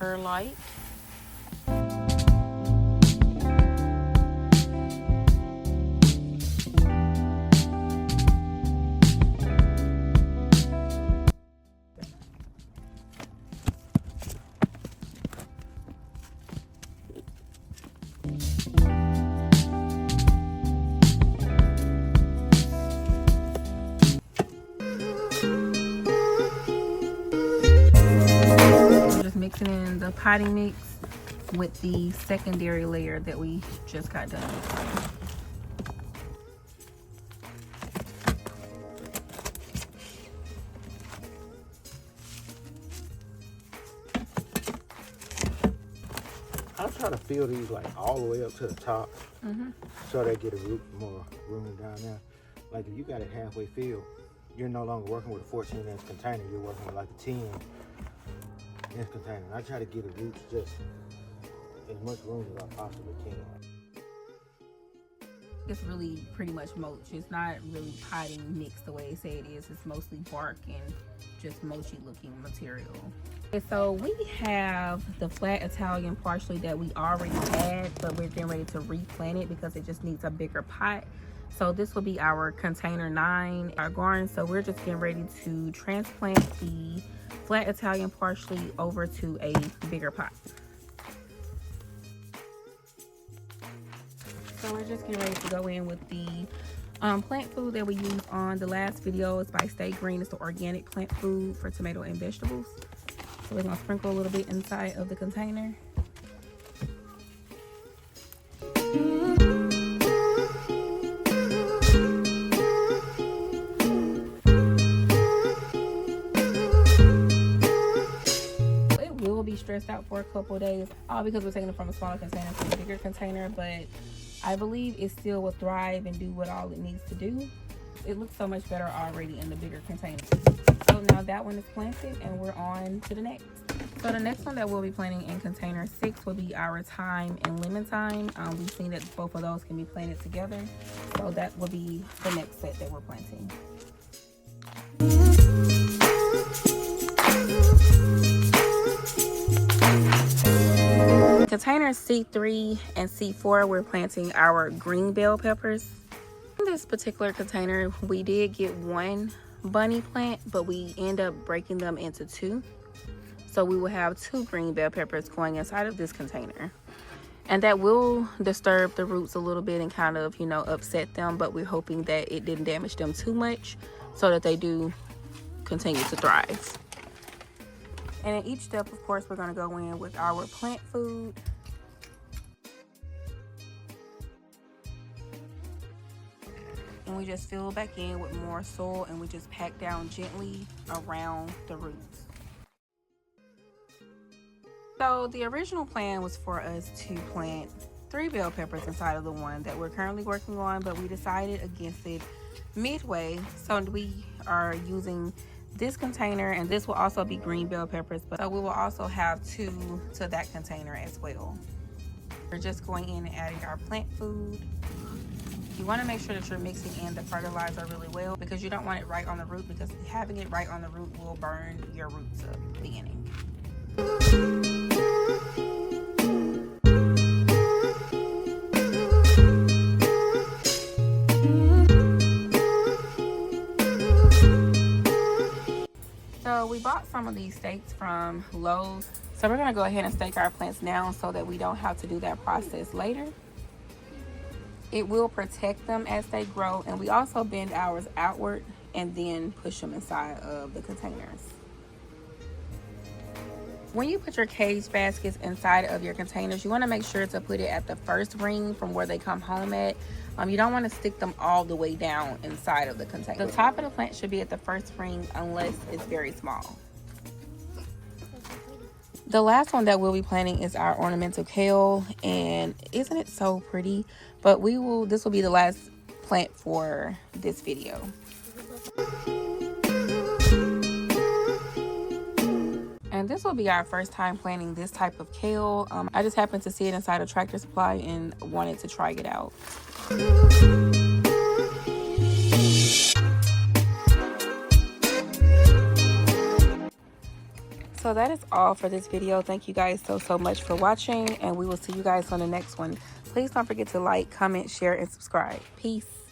perlite. Mixing in the potting mix with the secondary layer that we just got done with. I try to fill these like all the way up to the top, so they get a root more room down there. Like if you got it halfway filled, you're no longer working with a 14-inch container. You're working with like a 10-inch container. I try to get the roots just as much room as I possibly can. It's really pretty much mulch. It's not really potting mix the way they say it is. It's mostly bark and just mulchy looking material. Okay, so we have the flat Italian parsley that we already had, but we're getting ready to replant it because it just needs a bigger pot. So this will be our container 9, our garden. So we're just getting ready to transplant the flat Italian parsley over to a bigger pot. So we're just getting ready to go in with the plant food that we used on the last video. It's by Stay Green. It's the organic plant food for tomato and vegetables. So we're gonna sprinkle a little bit inside of the container. Stressed out for a couple of days, all because we're taking it from a smaller container to a bigger container, but I believe it still will thrive and do what all it needs to do. It looks so much better already in the bigger container. So now that one is planted and we're on to the next. So the next one that we'll be planting in container 6 will be our thyme and lemon thyme. We've seen that both of those can be planted together, so that will be the next set that we're planting. Container C3 and C4, we're planting our green bell peppers. In this particular container, we did get 1 bunny plant, but we end up breaking them into 2. So we will have 2 green bell peppers going inside of this container. And that will disturb the roots a little bit and kind of, you know, upset them, but we're hoping that it didn't damage them too much so that they do continue to thrive. And in each step, of course, we're going to go in with our plant food. And we just fill back in with more soil and we just pack down gently around the roots. So the original plan was for us to plant 3 bell peppers inside of the one that we're currently working on, but we decided against it midway. So we are using this container, and this will also be green bell peppers, but we will also have 2 to that container as well. We're just going in and adding our plant food. You want to make sure that you're mixing in the fertilizer really well, because you don't want it right on the root, because having it right on the root will burn your roots up at the beginning. So we bought some of these stakes from Lowe's. So we're going to go ahead and stake our plants now so that we don't have to do that process later. It will protect them as they grow, and we also bend ours outward and then push them inside of the containers. When you put your cage baskets inside of your containers, you want to make sure to put it at the first ring from where they come home at. You don't want to stick them all the way down inside of the container. The top of the plant should be at the first ring unless it's very small. The last one that we'll be planting is our ornamental kale, and isn't it so pretty? But this will be the last plant for this video. And this will be our first time planting this type of kale. I just happened to see it inside a Tractor Supply and wanted to try it out. So that is all for this video. Thank you guys so much for watching, and we will see you guys on the next one. Please don't forget to like, comment, share, and subscribe. Peace.